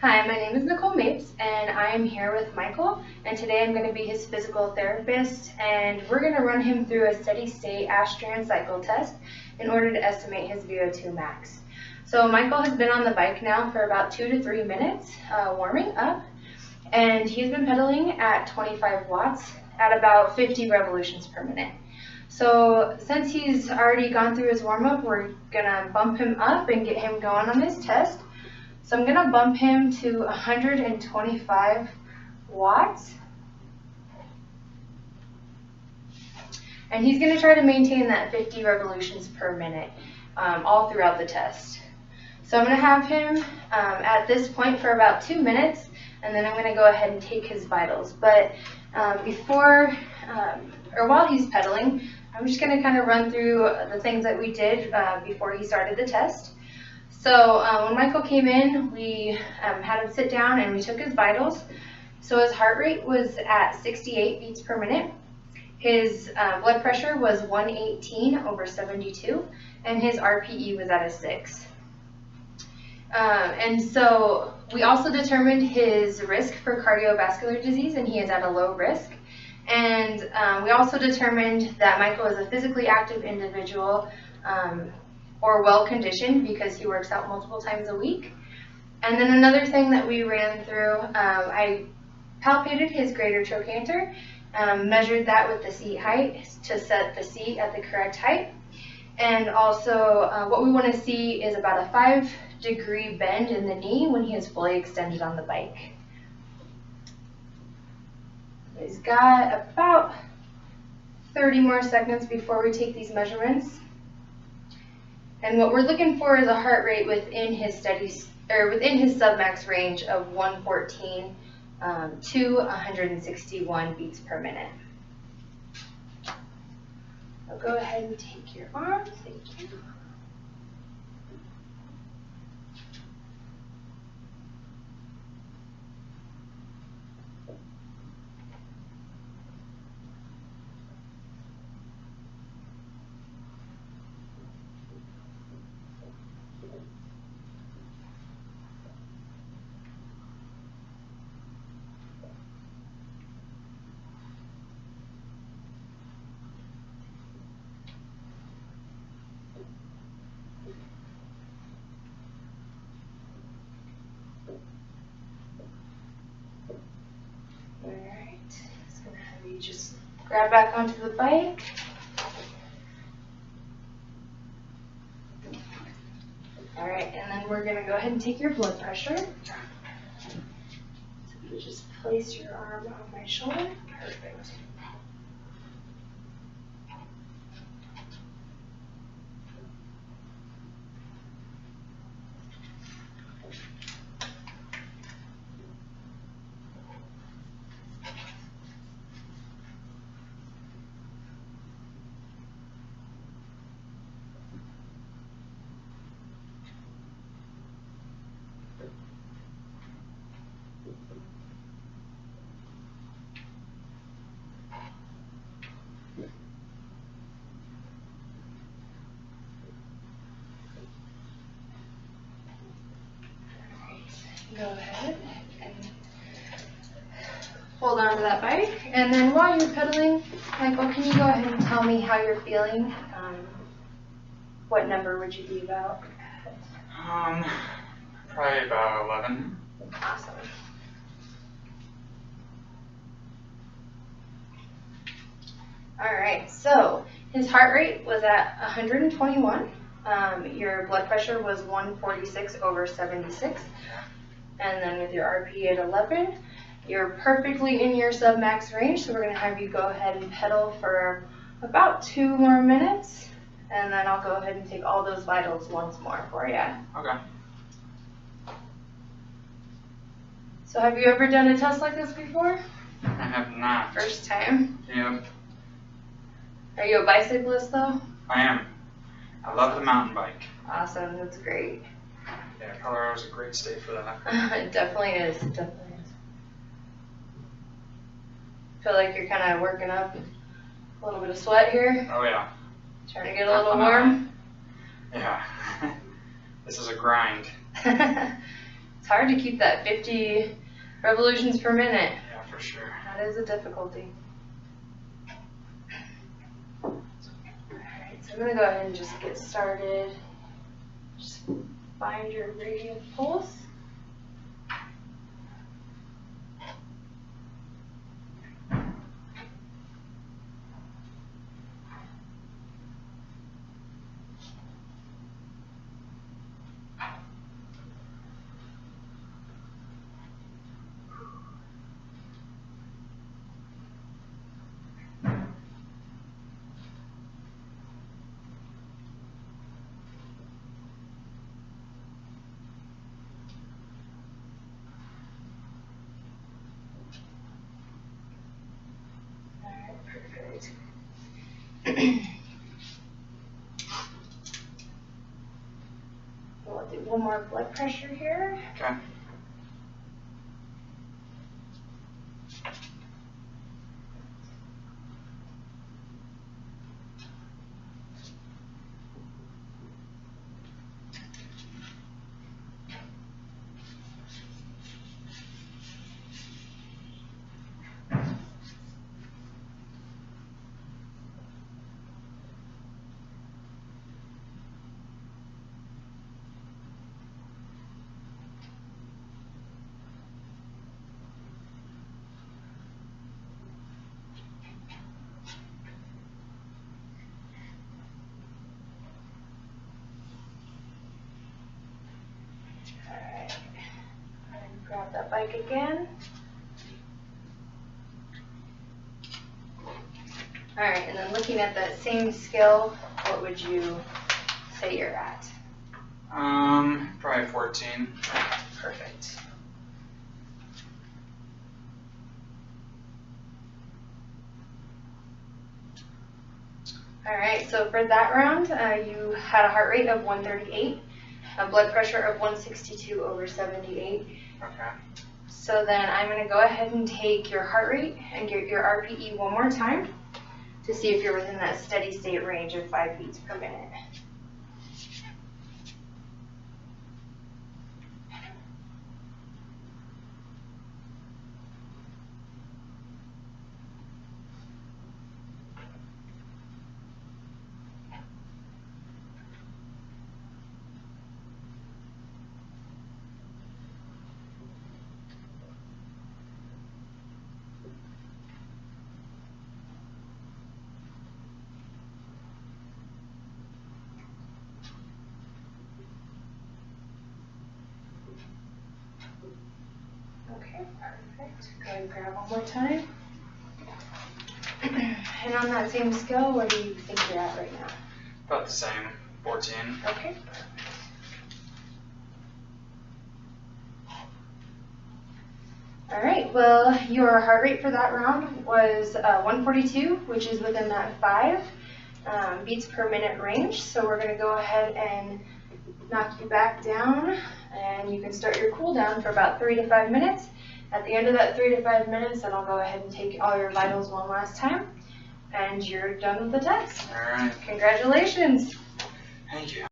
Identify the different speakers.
Speaker 1: Hi, my name is Nicole and I am here with Michael, and today I'm going to be his physical therapist, and we're going to run him through a steady-state Astrand cycle test in order to estimate his VO2 max. So Michael has been on the bike now for about 2 to 3 minutes, warming up, and he's been pedaling at 25 watts at about 50 revolutions per minute. So since he's already gone through his warm-up, we're going to bump him up and get him going on his test. So I'm going to bump him to 125 watts. And he's going to try to maintain that 50 revolutions per minute all throughout the test. So I'm going to have him at this point for about 2 minutes, and then I'm going to go ahead and take his vitals. But while he's pedaling, I'm just going to kind of run through the things that we did before he started the test. So when Michael came in, we had him sit down and we took his vitals. So his heart rate was at 68 beats per minute. His blood pressure was 118/72, and his RPE was at a 6. And so we also determined his risk for cardiovascular disease, and he is at a low risk. And we also determined that Michael is a physically active individual or well-conditioned because he works out multiple times a week. And then another thing that we ran through, I palpated his greater trochanter, measured that with the seat height to set the seat at the correct height. And also what we want to see is about a 5-degree bend in the knee when he is fully extended on the bike. He's got about 30 more seconds before we take these measurements. And what we're looking for is a heart rate within his submax range of 114 to 161 beats per minute. I'll go ahead and take your arm. Thank you. Just grab back onto the bike. All right, and then we're going to go ahead and take your blood pressure. So you just place your arm on my shoulder. Perfect. Go ahead and hold on to that bike. And then while you're pedaling, Michael, can you go ahead and tell me how you're feeling? What number would you be about?
Speaker 2: Probably about 11.
Speaker 1: Awesome. All right, so his heart rate was at 121. Your blood pressure was 146/76. And then with your RPE at 11, you're perfectly in your submax range, so we're going to have you go ahead and pedal for about 2 more minutes, and then I'll go ahead and take all those vitals once more for you.
Speaker 2: Okay.
Speaker 1: So have you ever done a test like this before?
Speaker 2: I have not.
Speaker 1: First time?
Speaker 2: Yep.
Speaker 1: Are you a bicyclist though?
Speaker 2: I am. I love the mountain bike.
Speaker 1: Awesome, that's great.
Speaker 2: Yeah, Colorado's a great state for that.
Speaker 1: It definitely is. It definitely is. Feel like you're kind of working up a little bit of sweat here.
Speaker 2: Oh yeah.
Speaker 1: Trying to get a little warm.
Speaker 2: Yeah. This is a grind.
Speaker 1: It's It's hard to keep that 50 revolutions per minute.
Speaker 2: Yeah, for sure.
Speaker 1: That is a difficulty. Alright, so I'm going to go ahead and just get started. Just find your radial pulse. Perfect. We'll do one more blood pressure here.
Speaker 2: Okay.
Speaker 1: Alright. And grab that bike again. Alright, and then looking at that same scale, what would you say you're at?
Speaker 2: Probably 14.
Speaker 1: Perfect. Alright, so for that round, you had a heart rate of 138, a blood pressure of 162/78.
Speaker 2: Okay.
Speaker 1: So then I'm going to go ahead and take your heart rate and get your RPE one more time to see if you're within that steady state range of 5 beats per minute. Okay, perfect. Go ahead and grab one more time. And on that same scale, where do you think you're at right now?
Speaker 2: About the same. 14.
Speaker 1: Okay. Alright, well, your heart rate for that round was 142, which is within that 5 beats per minute range. So we're going to go ahead and knock you back down, and you can start your cool down for about 3 to 5 minutes. At the end of that 3 to 5 minutes, then I'll go ahead and take all your vitals one last time, and you're done with the test.
Speaker 2: All right.
Speaker 1: Congratulations.
Speaker 2: Thank you.